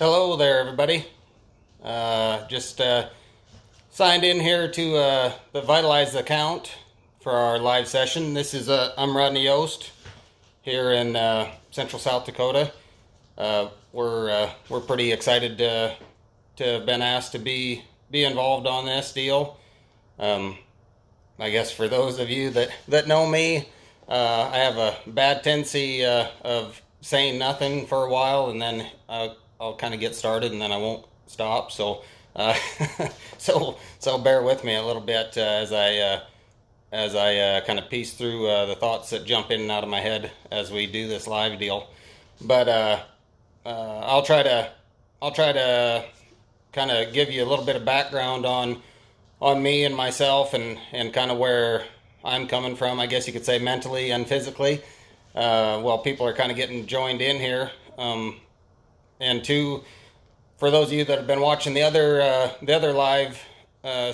Hello there, everybody. Just signed in here to the Vitalize account for our live session. I'm Rodney Yost here in Central South Dakota. We're pretty excited to have been asked to be involved on this deal. I guess for those of you that know me, I have a bad tendency of saying nothing for a while, and then I'll kind of get started, and then I won't stop. So, so bear with me a little bit as I kind of piece through the thoughts that jump in and out of my head as we do this live deal. But I'll try to kind of give you a little bit of background on me and myself, and kind of where I'm coming from, I guess you could say, mentally and physically. While people are kind of getting joined in here. And two, for those of you that have been watching the other live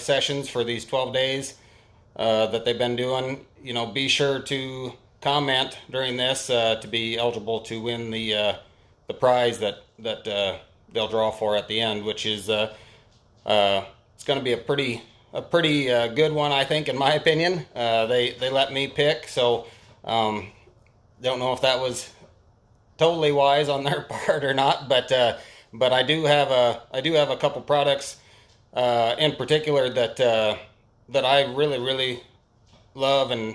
sessions for these 12 days that they've been doing, be sure to comment during this to be eligible to win the prize that they'll draw for at the end, which is it's going to be a pretty good one, I think, in my opinion. They let me pick, so don't know if that was totally wise on their part or not, but I do have a couple products in particular that I really love, and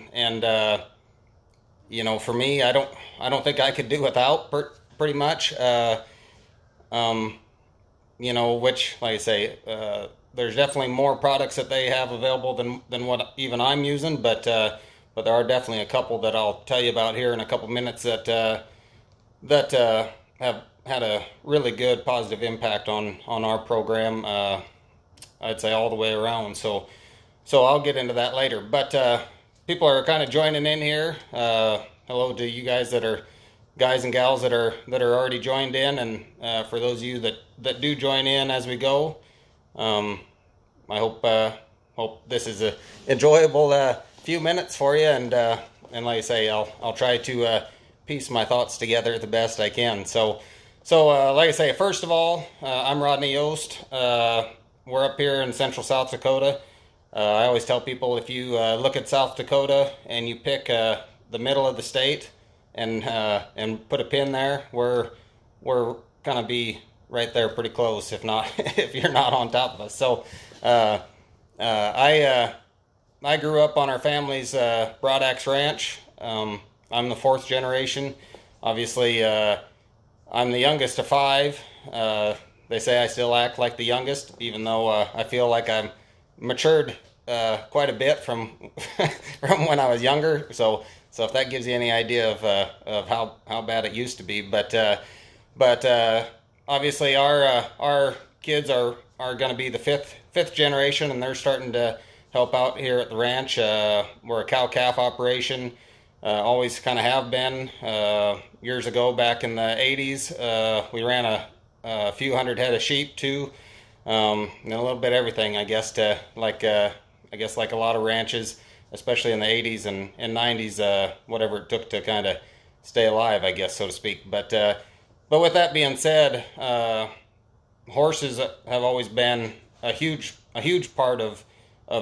for me, I don't think I could do without pretty much. Which, like I say, there's definitely more products that they have available than what even I'm using, but there are definitely a couple that I'll tell you about here in a couple minutes that have had a really good positive impact on our program. I'd say all the way around. So I'll get into that later. But people are kind of joining in here. Hello to you guys guys and gals that are already joined in, and for those of you that do join in as we go, I hope this is a enjoyable few minutes for you, and like I say, I'll try to piece my thoughts together the best I can. So like I say, first of all, I'm Rodney Yost. We're up here in Central South Dakota. I always tell people, if you look at South Dakota and you pick the middle of the state and put a pin there, we're gonna be right there, pretty close, if not if you're not on top of us. So I grew up on our family's Broad Axe Ranch. I'm the fourth generation. Obviously, I'm the youngest of five. They say I still act like the youngest, even though I feel like I'm matured quite a bit from from when I was younger. So if that gives you any idea of how bad it used to be, but obviously our kids are going to be the fifth generation, and they're starting to help out here at the ranch. We're a cow-calf operation, always kind of have been. Years ago, back in the 80s, we ran a few hundred head of sheep too, and a little bit of everything, I guess, like a lot of ranches, especially in the 80s and 90s, whatever it took to kind of stay alive, I guess, so to speak. But with that being said, horses have always been a huge part of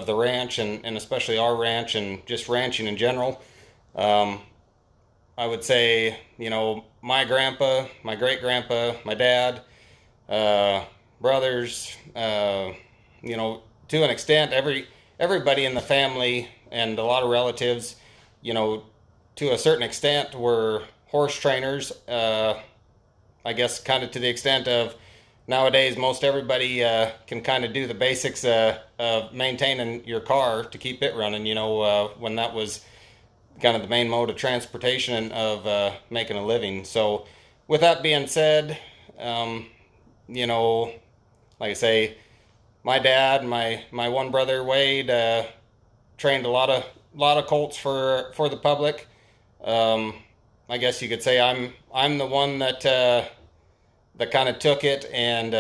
the ranch, and especially our ranch, and just ranching in general. I would say, my grandpa, my great grandpa, my dad, brothers, to an extent, everybody in the family and a lot of relatives, to a certain extent, were horse trainers. I guess kind of to the extent of nowadays, most everybody can kind of do the basics of maintaining your car to keep it running, when that was kind of the main mode of transportation of making a living. So with that being said, like I say, my dad and my one brother Wade trained a lot of colts for the public. I guess you could say I'm the one that kind of took it, and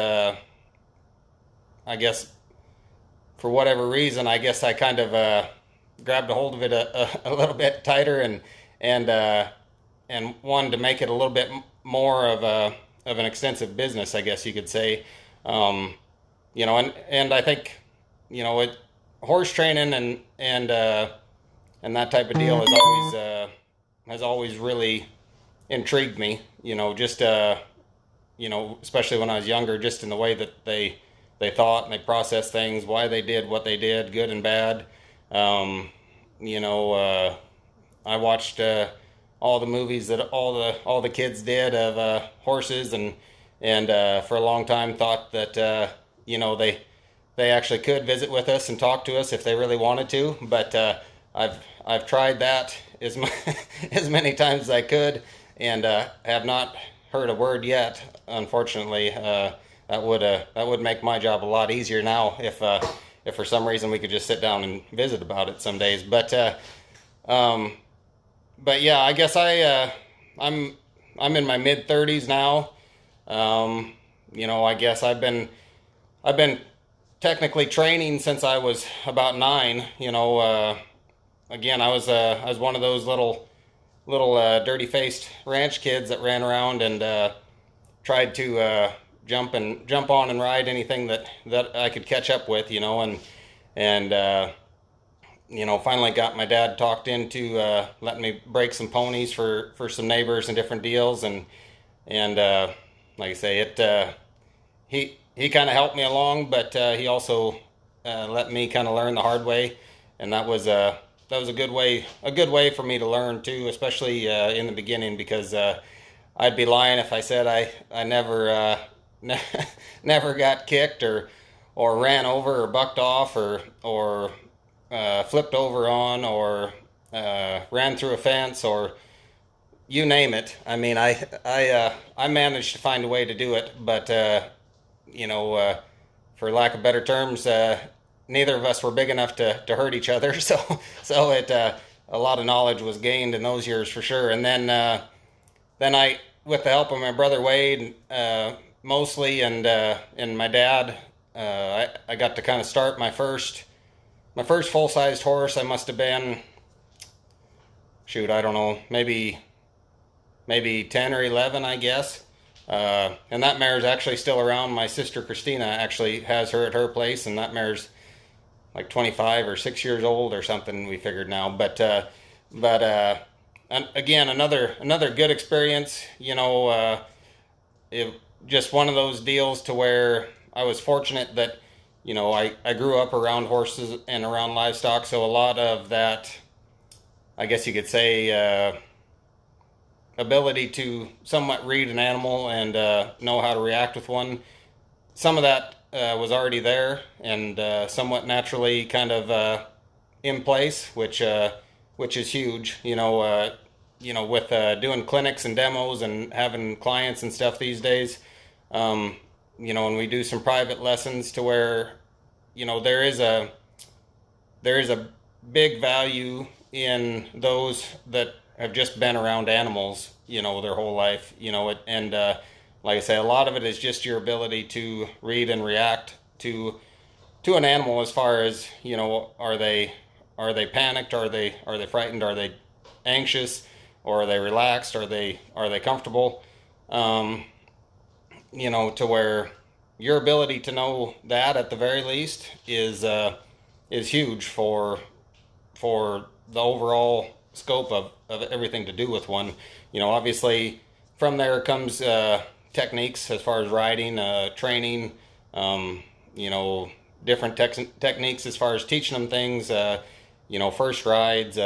I guess for whatever reason, I guess I kind of grabbed a hold of it a little bit tighter, and wanted to make it a little bit more of an extensive business, I guess you could say. And I think, it horse training and that type of deal has always really intrigued me. Just especially when I was younger, just in the way that they thought and they processed things, why they did what they did, good and bad. Um, I watched all the movies that all the kids did of horses, and for a long time thought that they actually could visit with us and talk to us if they really wanted to. But I've tried that as many times as I could, and have not heard a word yet. Unfortunately, that would make my job a lot easier now if for some reason we could just sit down and visit about it some days. But yeah, I guess I'm in my mid-30s now. I guess I've been technically training since I was about 9. Again, I was one of those little dirty-faced ranch kids that ran around and tried to jump on and ride anything that I could catch up with, and finally got my dad talked into letting me break some ponies for some neighbors and different deals, and like I say, he kind of helped me along, but he also let me kind of learn the hard way, and that was a good way for me to learn too, especially in the beginning, because I'd be lying if I said I never never got kicked or ran over or bucked off or flipped over on or ran through a fence, or you name it. I mean, I managed to find a way to do it, but for lack of better terms, neither of us were big enough to hurt each other. So it a lot of knowledge was gained in those years for sure. And then I, with the help of my brother Wade, mostly, and my dad, I got to kind of start my first full-sized horse. I must have been, I don't know, maybe 10 or 11, I guess. And that mare's actually still around. My sister Christina actually has her at her place, and that mare's like 25 or 6 years old or something, we figured now. But and again, another good experience. It just one of those deals to where I was fortunate that I grew up around horses and around livestock, so a lot of that, I guess you could say, ability to somewhat read an animal and know how to react with one, some of that was already there and somewhat naturally kind of in place, which is huge. With doing clinics and demos and having clients and stuff these days. And we do some private lessons to where there is a big value in those that have just been around animals, their whole life, and like I say, a lot of it is just your ability to read and react to an animal as far as, are they panicked? Are they frightened? Are they anxious? Or are they relaxed? Are they comfortable? To where your ability to know that at the very least is huge for the overall scope of everything to do with one. Obviously from there comes techniques as far as riding, training, different techniques as far as teaching them things, first rides,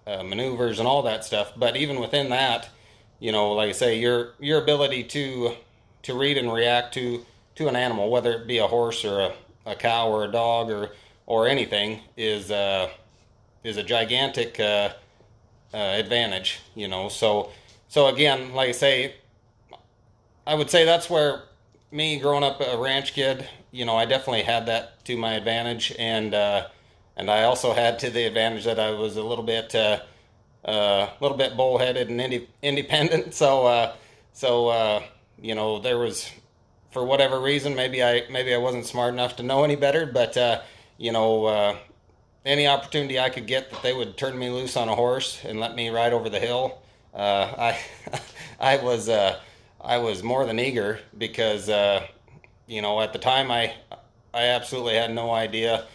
maneuvers and all that stuff. But even within that, like I say, your ability to read and react to an animal, whether it be a horse or a cow or a dog or anything, is a gigantic advantage. So again, like I say, I would say that's where me growing up a ranch kid, I definitely had that to my advantage, and I also had to the advantage that I was a little bit bullheaded and independent. So there was, for whatever reason, maybe I wasn't smart enough to know any better, but any opportunity I could get that they would turn me loose on a horse and let me ride over the hill, I I was more than eager because at the time I absolutely had no idea,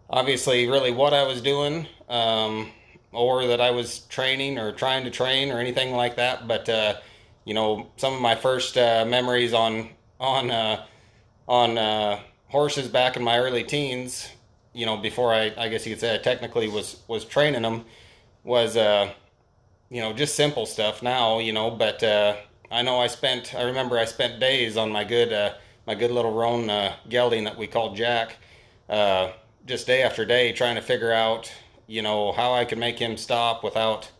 obviously, really what I was doing, or that I was training or trying to train or anything like that. But some of my first memories on horses back in my early teens, before I guess you could say I technically was training them, was just simple stuff now, but I remember I spent days on my good little roan gelding that we called Jack, uh, just day after day trying to figure out, how I could make him stop without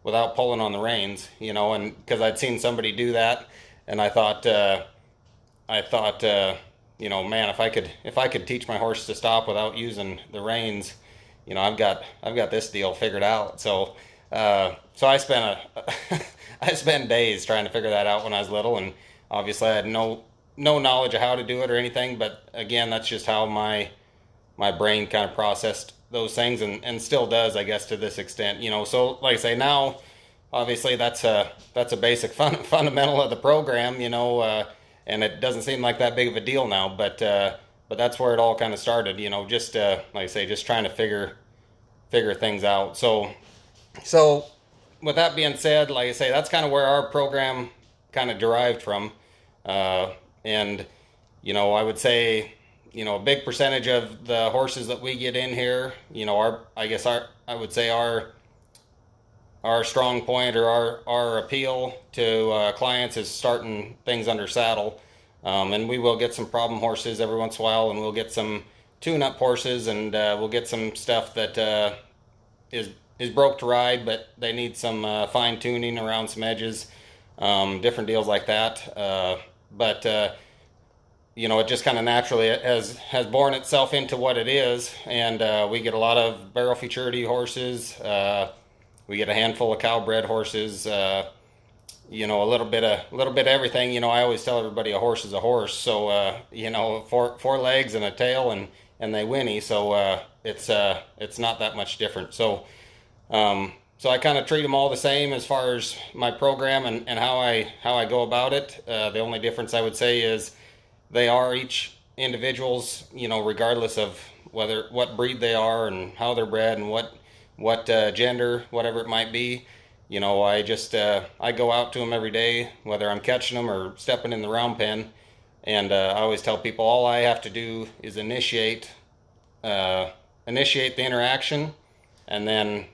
pulling on the reins, and because I'd seen somebody do that, and I thought, man, if I could teach my horse to stop without using the reins, I've got this deal figured out. So I spent I spent days trying to figure that out when I was little, and obviously I had no knowledge of how to do it or anything. But again, that's just how my brain kind of processed those things, and still does, I guess, to this extent. So like I say, now obviously that's a basic fundamental of the program. And it doesn't seem like that big of a deal now, but that's where it all kind of started. Just like I say, just trying to figure things out. So with that being said, like I say, that's kind of where our program kind of derived from. And I would say, a big percentage of the horses that we get in here, I would say our strong point, or our appeal to clients, is starting things under saddle. And we will get some problem horses every once in a while, and we'll get some tune-up horses, and we'll get some stuff that is broke to ride, but they need some fine tuning around some edges, different deals like that. But it just kind of naturally has borne itself into what it is, and we get a lot of barrel futurity horses. We get a handful of cow-bred horses. A little bit of everything. I always tell everybody a horse is a horse. So four legs and a tail, and they whinny. So it's not that much different. So I kind of treat them all the same as far as my program and how I go about it. The only difference I would say is they are each individuals, regardless of what breed they are and how they're bred and what gender, whatever it might be. I go out to them every day, whether I'm catching them or stepping in the round pen, and I always tell people all I have to do is initiate the interaction, and then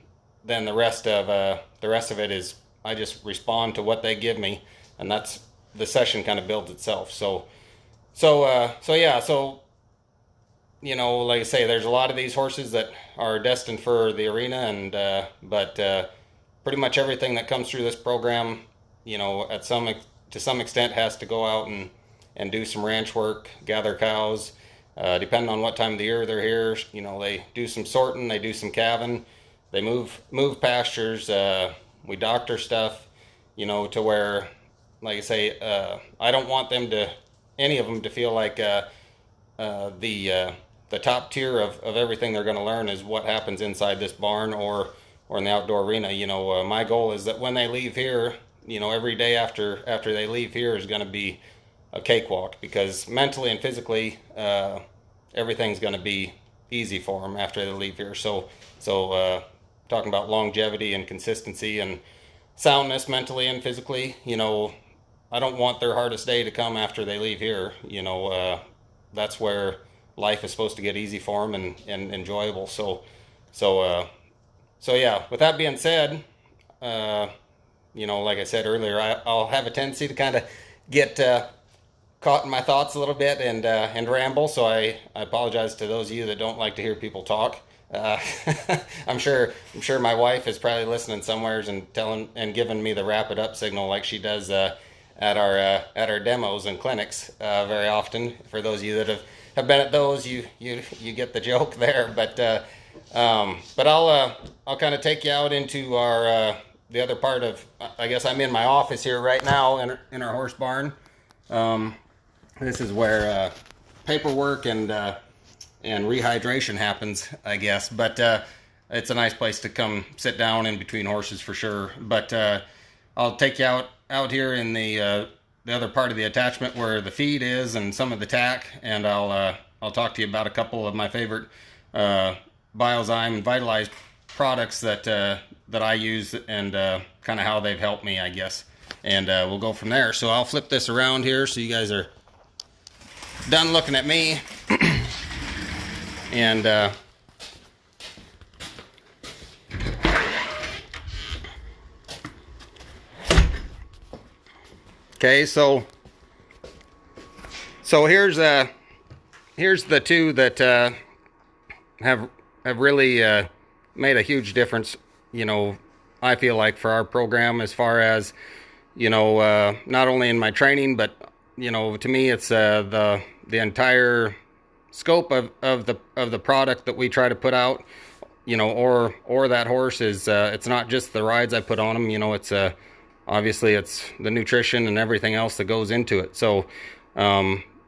the rest of it is I just respond to what they give me, and that's the session kind of builds itself. Like I say, there's a lot of these horses that are destined for the arena, and but pretty much everything that comes through this program, to some extent, has to go out and do some ranch work, gather cows. Depending on what time of the year they're here, they do some sorting, they do some calving, they move pastures. We doctor stuff, to where, like I say, I don't want any of them to feel like the top tier of everything they're going to learn is what happens inside this barn or in the outdoor arena. My goal is that when they leave here, every day after they leave here is going to be a cakewalk, because mentally and physically, everything's going to be easy for them after they leave here. So talking about longevity and consistency and soundness mentally and physically, I don't want their hardest day to come after they leave here. That's where life is supposed to get easy for them and enjoyable. So yeah, with that being said, like I said earlier, I'll have a tendency to kind of get caught in my thoughts a little bit and ramble. So I apologize to those of you that don't like to hear people talk. I'm sure my wife is probably listening somewheres and giving me the wrap it up signal like she does at our demos and clinics very often. For those of you that have been at those, you get the joke there. But I'll kind of take you out into our the other part of, I guess I'm in my office here right now in our horse barn. This is where paperwork and rehydration happens, I guess. But it's a nice place to come sit down in between horses for sure. But I'll take you out here in the other part of the attachment where the feed is and some of the tack, and I'll talk to you about a couple of my favorite Biozyme and Vitalize products that I use, and kind of how they've helped me, I guess. And we'll go from there. So I'll flip this around here so you guys are done looking at me. And okay, so here's the two that have really made a huge difference, you know, I feel like, for our program, as far as, you know, not only in my training, but, you know, to me it's the entire scope of the product that we try to put out, you know, or that horse is, it's not just the rides I put on them, you know, it's obviously it's the nutrition and everything else that goes into it. So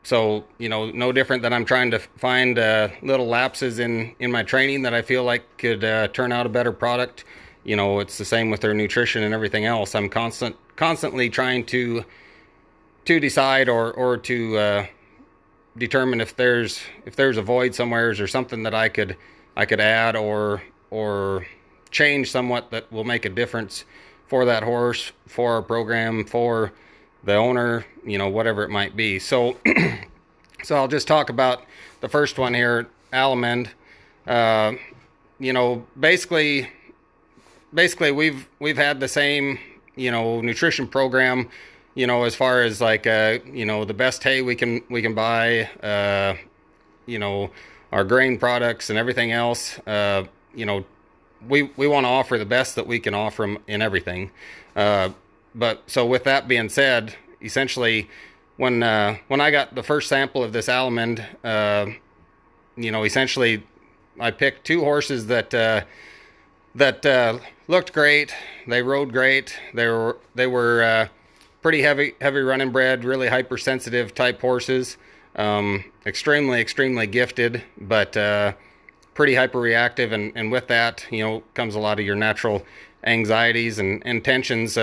so, you know, no different than I'm trying to find little lapses in my training that I feel like could turn out a better product. You know, it's the same with their nutrition and everything else. I'm constantly trying to decide or to determine if there's a void somewhere or something that I could add or change somewhat that will make a difference for that horse, for our program, for the owner, you know, whatever it might be. So so I'll just talk about the first one here, Alamend. You know, basically we've had the same, you know, nutrition program, you know, as far as like you know, the best hay we can buy, you know, our grain products and everything else. You know, we want to offer the best that we can offer them in everything. But so with that being said, essentially, when I got the first sample of this Alamend, you know, essentially I picked two horses that looked great. They rode great. They were pretty heavy running bred, really hypersensitive type horses. Extremely gifted, but pretty hyperreactive, and with that, you know, comes a lot of your natural anxieties and tensions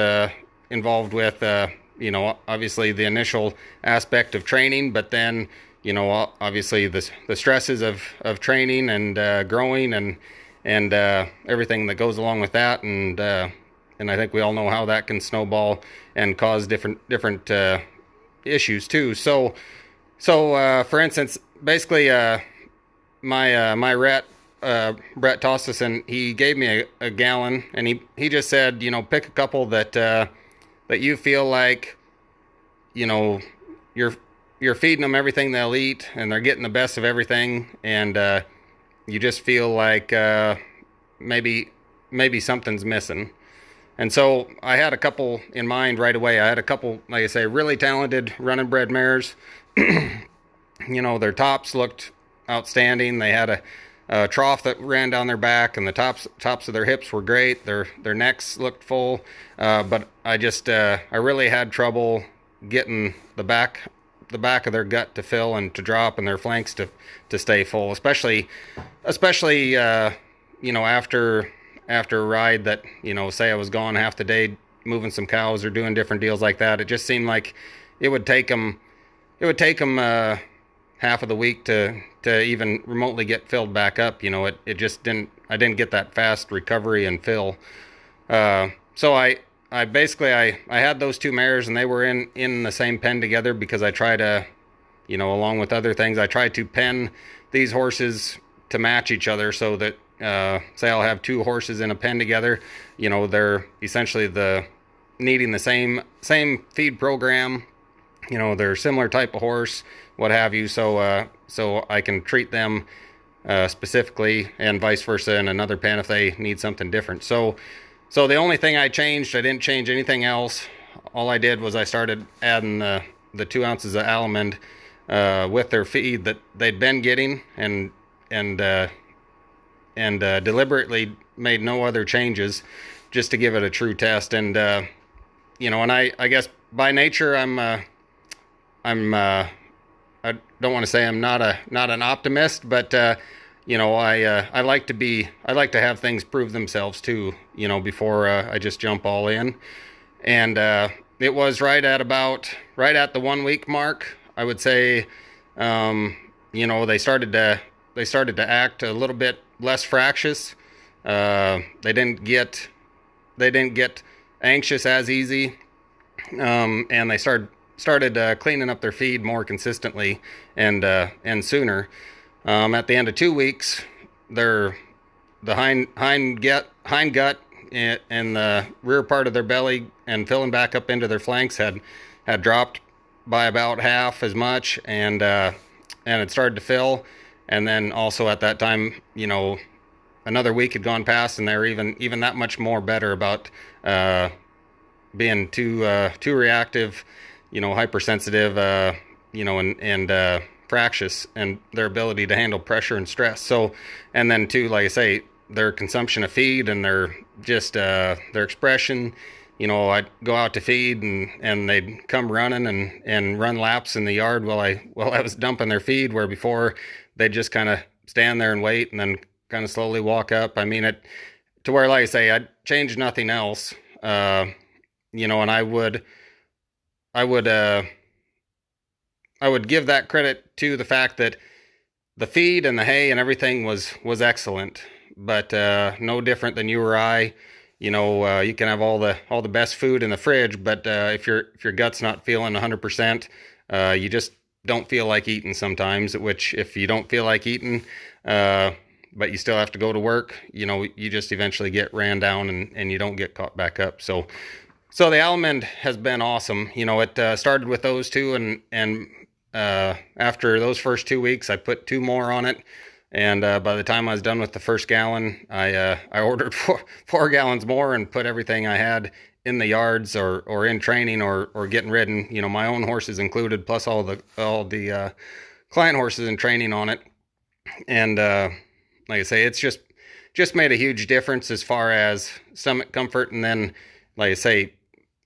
involved with, you know, obviously the initial aspect of training, but then, you know, obviously the stresses of training and growing and everything that goes along with that, and I think we all know how that can snowball and cause different issues too. So for instance, basically my Brett Tossison, he gave me a gallon, and he just said, you know, pick a couple that you feel like, you know, you're feeding them everything they'll eat, and they're getting the best of everything, and you just feel like maybe something's missing. And so I had a couple in mind right away. I had a couple, like I say, really talented running bred mares. You know, their tops looked outstanding. They had a trough that ran down their back, and the tops of their hips were great. Their necks looked full, but I just I really had trouble getting the back of their gut to fill and to drop, and their flanks to stay full, especially you know, after a ride that, you know, say I was gone half the day moving some cows or doing different deals like that. It just seemed like it would take them half of the week to even remotely get filled back up. You know, it just I didn't get that fast recovery and fill. So I basically had those two mares, and they were in the same pen together, because I try to, you know, along with other things, I try to pen these horses to match each other, so that say I'll have two horses in a pen together, you know, they're essentially needing the same feed program, you know, they're similar type of horse, what have you, so I can treat them specifically, and vice versa in another pen if they need something different. So the only thing I changed, I didn't change anything else. All I did was I started adding the 2 ounces of Alamend with their feed that they'd been getting, and deliberately made no other changes, just to give it a true test. And you know, and I guess by nature I don't want to say I'm not an optimist, but you know, I like to have things prove themselves too, you know, before I just jump all in. And it was right at the 1 week mark. I would say, they started to act a little bit less fractious. They didn't get anxious as easy, and they started cleaning up their feed more consistently and sooner. At the end of 2 weeks, their the hind gut and the rear part of their belly and filling back up into their flanks had dropped by about half as much, and it started to fill. And then also at that time, another week had gone past, and they were even that much more better about being too reactive, hypersensitive, and fractious, and their ability to handle pressure and stress. So, and then too, like I say, their consumption of feed and their expression. I'd go out to feed, and they'd come running and run laps in the yard while I was dumping their feed, where before they'd just kind of stand there and wait, and then kind of slowly walk up. I mean, to where, like I say, I'd change nothing else. And I would give that credit to the fact that the feed and the hay and everything was excellent, but no different than you or I. You can have all the best food in the fridge, but if your gut's not feeling 100%, you just don't feel like eating sometimes. Which, if you don't feel like eating, but you still have to go to work, you just eventually get ran down, and you don't get caught back up. So the almond has been awesome. It started with those two, and after those first 2 weeks, I put 2 more on it. And by the time I was done with the first gallon, I ordered 4 gallons more and put everything I had in the yards or in training or getting ridden. My own horses included, plus all the client horses in training on it. And like I say, it's just made a huge difference as far as stomach comfort. And then, like I say,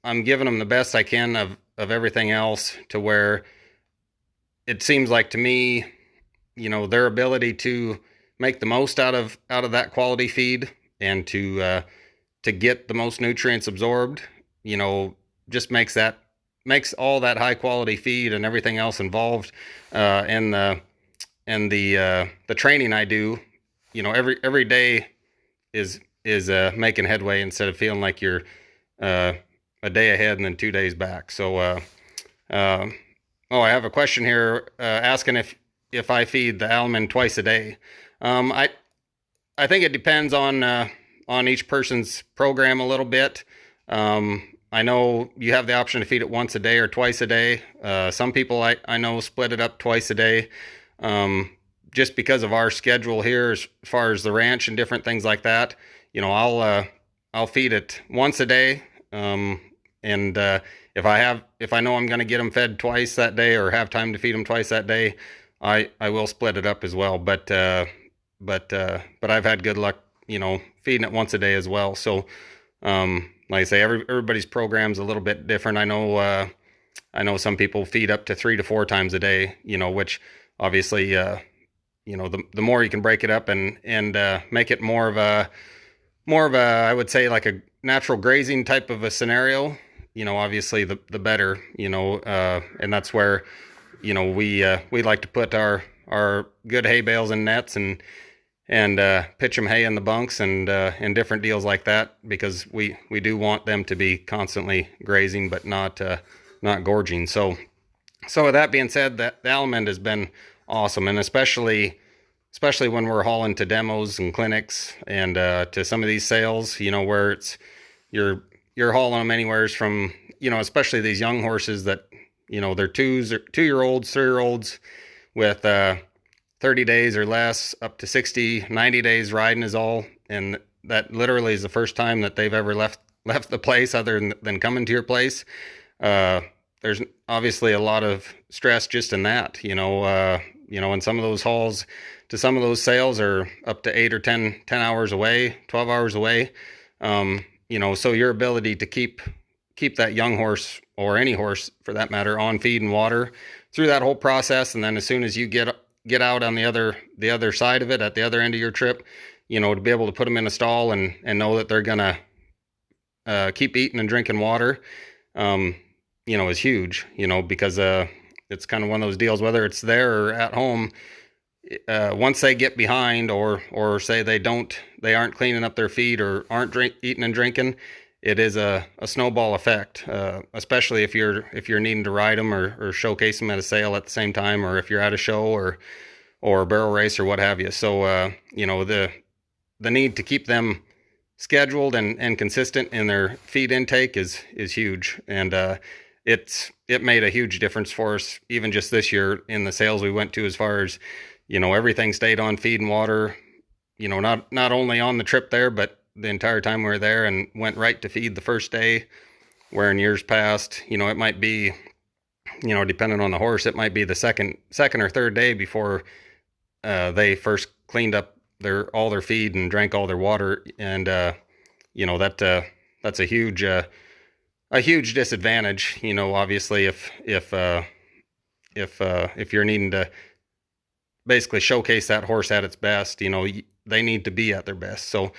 I'm giving them the best I can of everything else, to where it seems like to me, their ability to make the most out of that quality feed, and to get the most nutrients absorbed, just makes all that high quality feed and everything else involved, and the training I do, every day is making headway, instead of feeling like you're a day ahead and then 2 days back. So, I have a question here asking if I feed the almond twice a day. I think it depends on each person's program a little bit. I know you have the option to feed it once a day or twice a day. Some people I know split it up twice a day, just because of our schedule here as far as the ranch and different things like that. I'll feed it once a day, and if I know I'm going to get them fed twice that day, or have time to feed them twice that day, I will split it up as well. But I've had good luck, feeding it once a day as well. So, like I say, everybody's program's a little bit different. I know some people feed up to 3 to 4 times a day, which obviously, the more you can break it up and make it more of a, I would say, like a natural grazing type of a scenario, obviously the better, and that's where, we like to put our good hay bales and nets and pitch them hay in the bunks and different deals like that, because we do want them to be constantly grazing, but not gorging. So with that being said, the almond has been awesome, and especially when we're hauling to demos and clinics and to some of these sales, where it's you're hauling them anywheres from, especially these young horses that, they're 2-year-olds, 3-year-olds with 30 days or less, up to 60, 90 days riding is all. And that literally is the first time that they've ever left the place other than coming to your place. There's obviously a lot of stress just in that, and some of those hauls to some of those sales are up to 8 or 10 hours away, 12 hours away. So your ability to keep that young horse, or any horse for that matter, on feed and water through that whole process. And then as soon as you get out on the other side of it, at the other end of your trip, to be able to put them in a stall and know that they're going to keep eating and drinking water, is huge, because it's kind of one of those deals, whether it's there or at home. Once they get behind, or say they aren't cleaning up their feed, or aren't eating and drinking, it is a snowball effect, especially if you're needing to ride them, or showcase them at a sale at the same time, or if you're at a show, or a barrel race, or what have you. So the need to keep them scheduled and consistent in their feed intake is huge, and it made a huge difference for us, even just this year in the sales we went to, as far as everything stayed on feed and water, not only on the trip there, but the entire time we were there, and went right to feed the first day, where in years past, it might be, depending on the horse, it might be the second or third day before they first cleaned up all their feed and drank all their water. And that's a huge disadvantage, obviously, if you're needing to basically showcase that horse at its best, they need to be at their best. So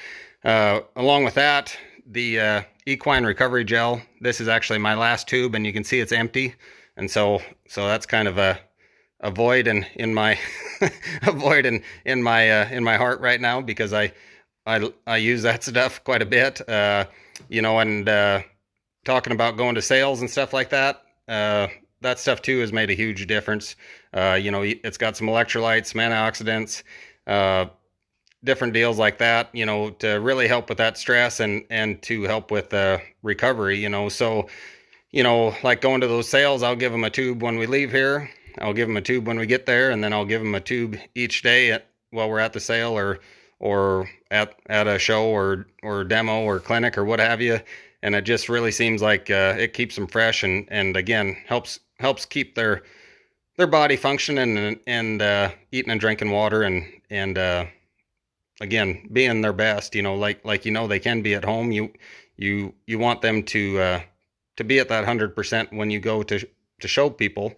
along with that, the Equine recovery gel, this is actually my last tube, and you can see it's empty, and so that's kind of a void in my a void in my heart right now, because I use that stuff quite a bit, and talking about going to sales and stuff like that, that stuff too has made a huge difference. It's got some electrolytes, some antioxidants, different deals like that, to really help with that stress, and to help with recovery, so, like going to those sales, I'll give them a tube when we leave here. I'll give them a tube when we get there, and then I'll give them a tube each day while we're at the sale, or at a show, or demo, or clinic, or what have you. And it just really seems like it keeps them fresh, and again helps keep their body functioning, and eating and drinking water, and again being their best. Like they can be at home. You want them to be at that 100% when you go to show people.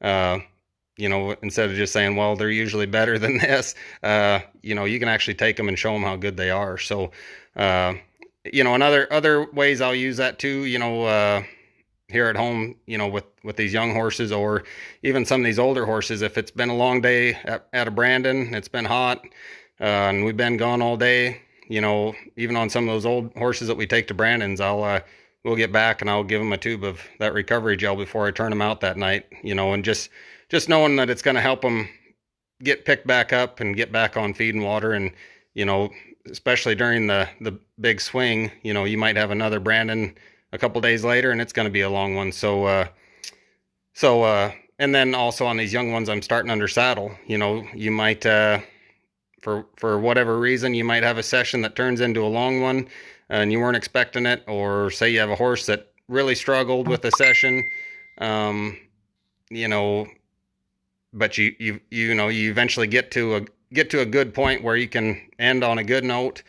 Instead of just saying, well, they're usually better than this, you can actually take them and show them how good they are. So, and other ways I'll use that too, here at home, with these young horses, or even some of these older horses. If it's been a long day at a Brandon, it's been hot, and we've been gone all day, even on some of those old horses that we take to Brandon's, we'll get back, and I'll give them a tube of that recovery gel before I turn them out that night, and just knowing that it's going to help them get picked back up and get back on feed and water. And, especially during the big swing, you might have another Brandon a couple days later, and it's going to be a long one. So, and then also on these young ones, I'm starting under saddle. You might, for whatever reason, you might have a session that turns into a long one, and you weren't expecting it, or say you have a horse that really struggled with a session, but you eventually get to a good point where you can end on a good note,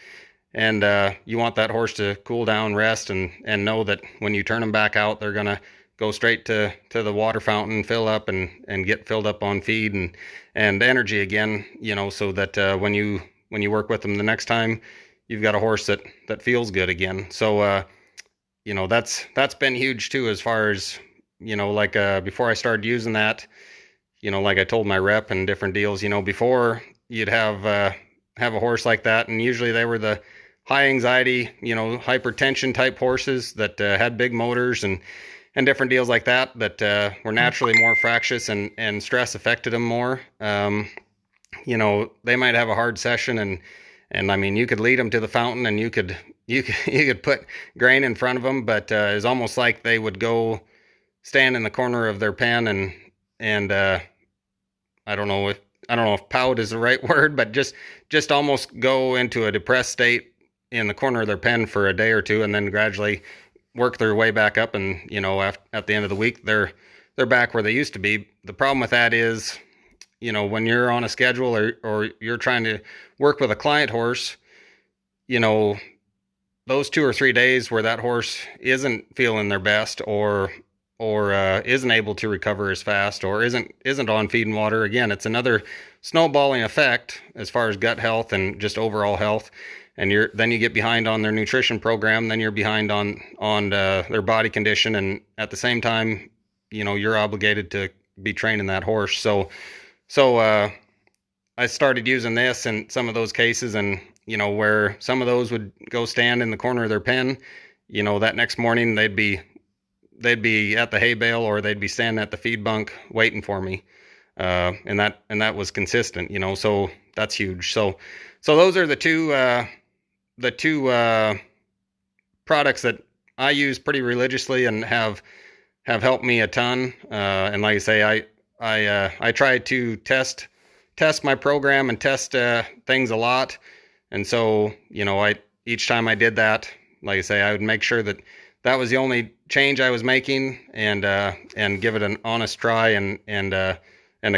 and you want that horse to cool down, rest, and know that when you turn them back out, they're gonna go straight to the water fountain, fill up, and get filled up on feed and energy again, so that when you work with them the next time, you've got a horse that feels good again. So that's been huge too, as far as before I started using that, like I told my rep and different deals, before you'd have a horse like that, and usually they were the high anxiety, hypertension type horses that had big motors and different deals like that were naturally more fractious, and stress affected them more. They might have a hard session, and I mean, you could lead them to the fountain, and you could put grain in front of them, but it's almost like they would go stand in the corner of their pen, and I don't know if pout is the right word, but just almost go into a depressed state in the corner of their pen for a day or two, and then gradually work their way back up, and at the end of the week they're back where they used to be. The problem with that is, when you're on a schedule, or you're trying to work with a client horse, those 2 or 3 days where that horse isn't feeling their best, or isn't able to recover as fast, or isn't on feed and water, again, it's another snowballing effect as far as gut health and just overall health. and then you get behind on their nutrition program, then you're behind on their body condition, and at the same time, you're obligated to be training that horse. So I started using this in some of those cases, and where some of those would go stand in the corner of their pen, that next morning they'd be at the hay bale, or they'd be standing at the feed bunk waiting for me, and that was consistent, so that's huge. So those are the two products that I use pretty religiously and have helped me a ton. And like I say, I try to test my program and test things a lot. And so, each time I did that, like I say, I would make sure that was the only change I was making, and give it an honest try, and a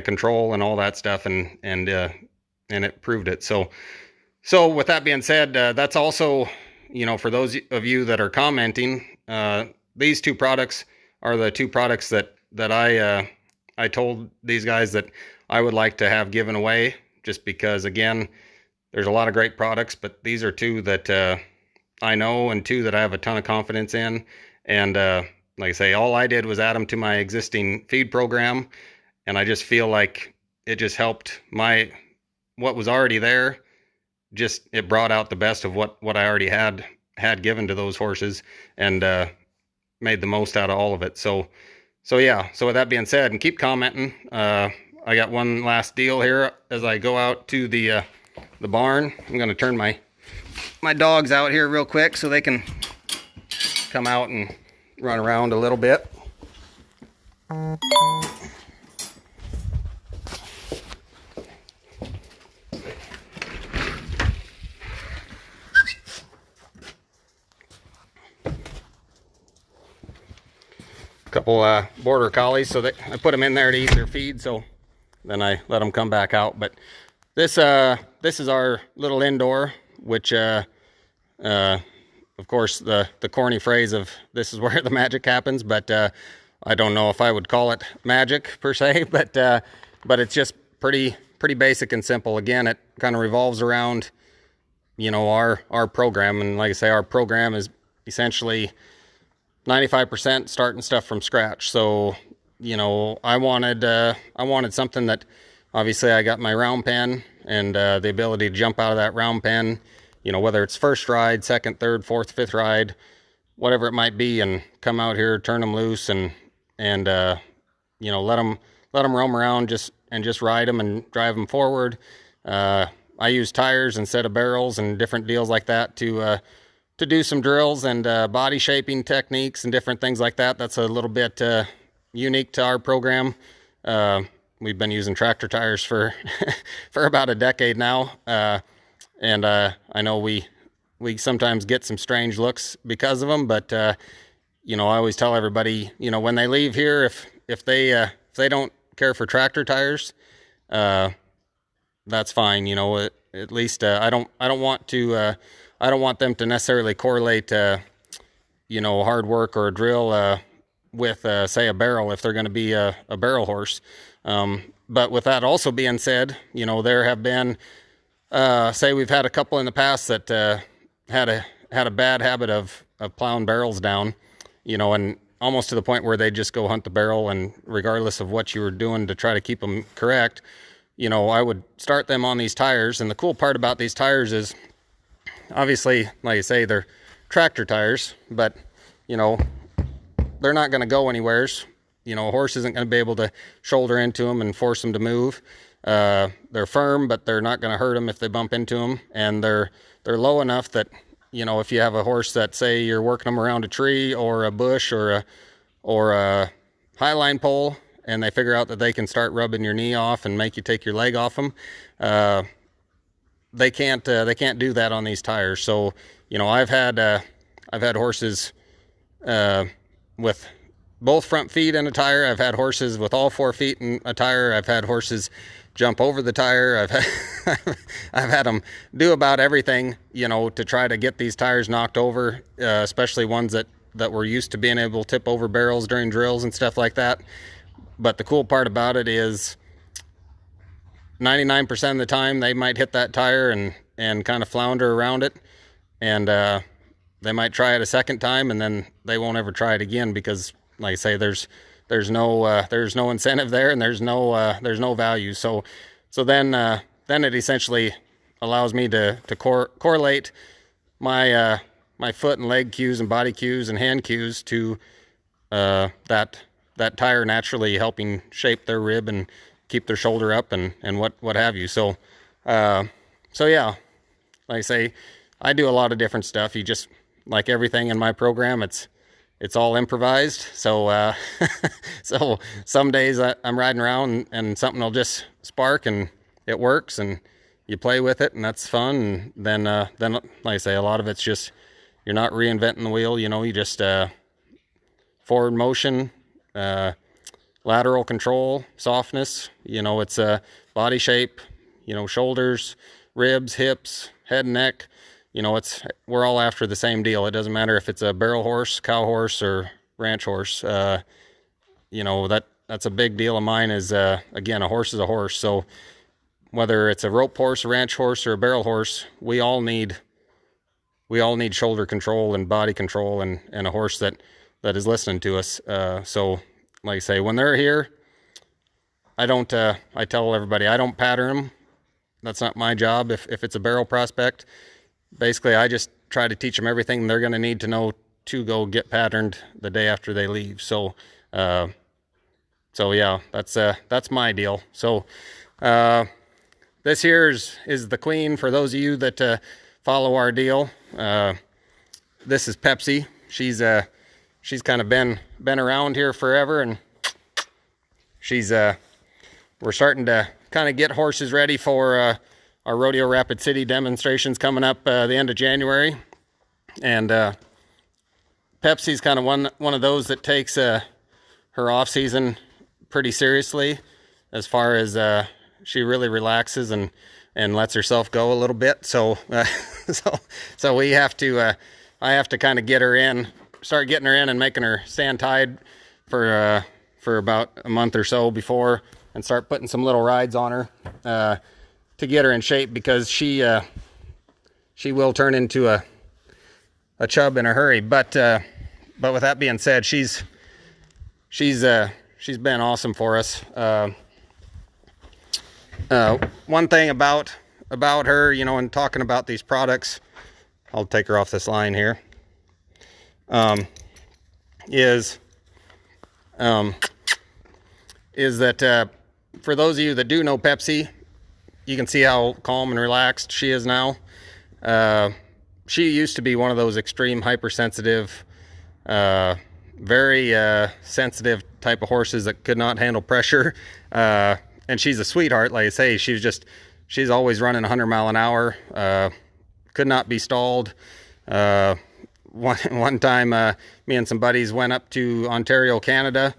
control and all that stuff, and it proved it. So with that being said, that's also, for those of you that are commenting, these two products are the two products that I told these guys that I would like to have given away, just because, again, there's a lot of great products, but these are two that I know, and two that I have a ton of confidence in. And like I say, all I did was add them to my existing feed program, and I just feel like it just helped what was already there. Just, it brought out the best of what I already had given to those horses, and made the most out of all of it. So yeah. So with that being said, and keep commenting. I got one last deal here as I go out to the barn. I'm going to turn my dogs out here real quick so they can come out and run around a little bit. Couple border collies, so that I put them in there to eat their feed, so then I let them come back out. But this is our little indoor, which of course the corny phrase of this is where the magic happens, but I don't know if I would call it magic per se, but it's just pretty basic and simple. Again, it kind of revolves around our program, and like I say, our program is essentially 95% starting stuff from scratch. So I wanted something that, obviously, I got my round pen, and the ability to jump out of that round pen, whether it's first ride, second, third, fourth, fifth ride, whatever it might be, and come out here, turn them loose, and let them roam around, just ride them and drive them forward. I use tires instead of barrels and different deals like that to do some drills and body shaping techniques and different things like that. That's a little bit unique to our program. We've been using tractor tires for about a decade now, and I know we sometimes get some strange looks because of them. But I always tell everybody, when they leave here, if they don't care for tractor tires, that's fine. At least I don't want them to necessarily correlate, hard work or a drill with, say, a barrel, if they're going to be a barrel horse. But with that also being said, there have been, say, we've had a couple in the past that had a bad habit of plowing barrels down, and almost to the point where they just go hunt the barrel, and regardless of what you were doing to try to keep them correct, I would start them on these tires. And the cool part about these tires is, obviously, like I say, they're tractor tires, but they're not going to go anywheres. A horse isn't going to be able to shoulder into them and force them to move. They're firm, but they're not going to hurt them if they bump into them. And they're low enough that, if you have a horse that, say, you're working them around a tree or a bush or a highline pole, and they figure out that they can start rubbing your knee off and make you take your leg off them, they can't do that on these tires. So, I've had horses with both front feet in a tire. I've had horses with all 4 feet in a tire. I've had horses jump over the tire. I've had them do about everything, to try to get these tires knocked over, especially ones that were used to being able to tip over barrels during drills and stuff like that. But the cool part about it is 99% of the time they might hit that tire and kind of flounder around it. and they might try it a second time, and then they won't ever try it again because, like I say, there's no incentive there, and there's no value. So then it essentially allows me to correlate my my foot and leg cues and body cues and hand cues to that tire naturally helping shape their rib and keep their shoulder up and what have you. So yeah, like I say, I do a lot of different stuff. You just, like everything in my program, it's all improvised. So so some days I'm riding around and something will just spark and it works, and you play with it, and that's fun. And then like I say, a lot of it's just, you're not reinventing the wheel. You just forward motion, lateral control, softness. It's body shape. Shoulders, ribs, hips, head and neck. We're all after the same deal. It doesn't matter if it's a barrel horse, cow horse, or ranch horse. That's a big deal of mine. Is again, a horse is a horse. So whether it's a rope horse, a ranch horse, or a barrel horse, we all need shoulder control and body control, and a horse that is listening to us. So like I say, when they're here, I tell everybody, I don't pattern them. That's not my job. If it's a barrel prospect, basically I just try to teach them everything they're going to need to know to go get patterned the day after they leave. So yeah, that's my deal. So this here is the Queen. For those of you that follow our deal, this is Pepsi. She's kind of been around here forever, and we're starting to kind of get horses ready for our Rodeo Rapid City demonstrations coming up the end of January. And Pepsi's kind of one of those that takes her off season pretty seriously, as far as she really relaxes and lets herself go a little bit. So so we have to I have to kind of start getting her in and making her stand tied for about a month or so before, and start putting some little rides on her to get her in shape, because she will turn into a chub in a hurry. But with that being said, she's been awesome for us. One thing about her, and talking about these products, I'll take her off this line here, is that for those of you that do know Pepsi, you can see how calm and relaxed she is now. She used to be one of those extreme hypersensitive, very sensitive type of horses that could not handle pressure. And she's a sweetheart, like I say. She's always running 100 mile an hour. Could not be stalled. One time, me and some buddies went up to Ontario, Canada,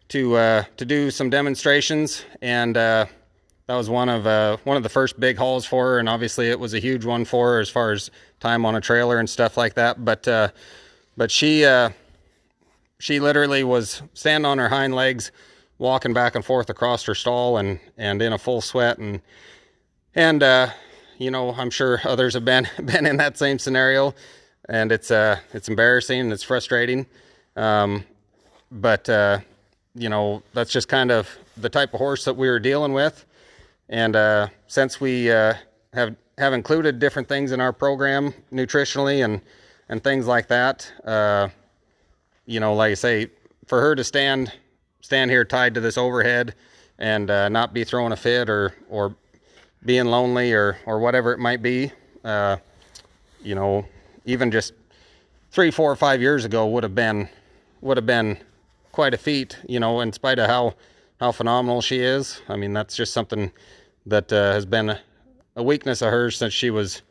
to do some demonstrations, and that was one of the first big hauls for her, and obviously it was a huge one for her as far as time on a trailer and stuff like that. But she literally was standing on her hind legs, walking back and forth across her stall, and in a full sweat, and I'm sure others have been in that same scenario, and it's embarrassing and it's frustrating. But that's just kind of the type of horse that we were dealing with. And since we have included different things in our program nutritionally and things like that, like I say, for her to stand here tied to this overhead and not be throwing a fit or being lonely or whatever it might be, even just 3, 4, or 5 years ago would have been quite a feat, in spite of how phenomenal she is. I mean, that's just something that has been a weakness of hers since she was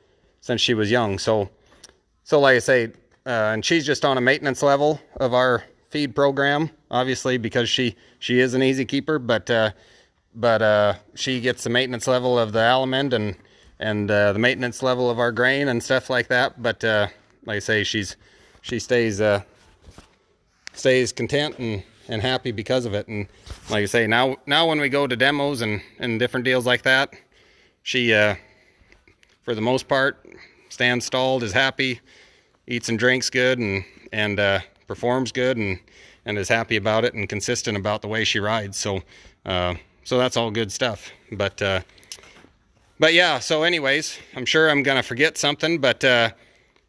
young. So like I say, and she's just on a maintenance level of our feed program, obviously, because she is an easy keeper, but she gets the maintenance level of the almond and the maintenance level of our grain and stuff like that. But like I say, she stays content and happy because of it. And like I say, now when we go to demos and different deals like that, she for the most part stands stalled, is happy, eats and drinks good, and performs good, and is happy about it and consistent about the way she rides. So that's all good stuff. But yeah, so anyways, I'm sure I'm gonna forget something, but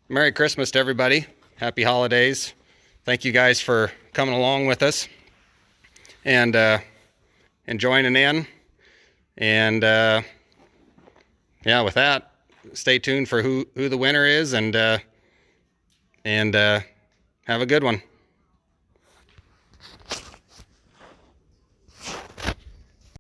Merry Christmas to everybody. Happy holidays. Thank you guys for coming along with us and joining in. And yeah, with that, stay tuned for who the winner is, and have a good one.